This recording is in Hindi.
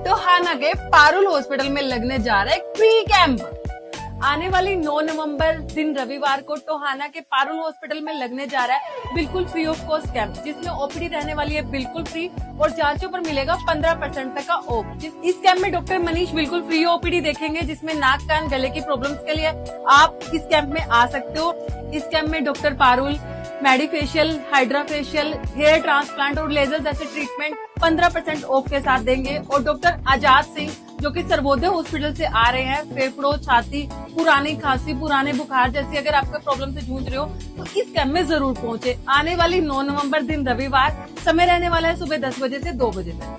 टोहाना के पारुल हॉस्पिटल में लगने जा रहा है फ्री कैंप। आने वाली 9 नवंबर दिन रविवार को टोहाना के पारुल हॉस्पिटल में लगने जा रहा है बिल्कुल फ्री ऑफ कॉस्ट कैंप, जिसमें ओपीडी रहने वाली है बिल्कुल फ्री और जांचों पर मिलेगा 15% तक का ऑफ। इस कैंप में डॉक्टर मनीष बिल्कुल फ्री ओपीडी देखेंगे, जिसमें नाक कान गले की प्रॉब्लम्स के लिए आप इस कैंप में आ सकते हो। इस कैंप में doctor Parul medifacial, hydrafacial, hair transplant और लेजर जैसे ट्रीटमेंट 15% ऑफ के साथ देंगे। और डॉक्टर आजाद सिंह जो कि सर्वोदय हॉस्पिटल से आ रहे हैं, फेफड़ों, छाती, पुरानी खांसी, पुराने बुखार जैसी अगर आपके प्रॉब्लम से जूझ रहे हो तो इस कैंप में जरूर पहुंचे। आने वाली 9 नवंबर दिन रविवार, समय रहने वाला है सुबह 10 बजे से 2 बजे तक।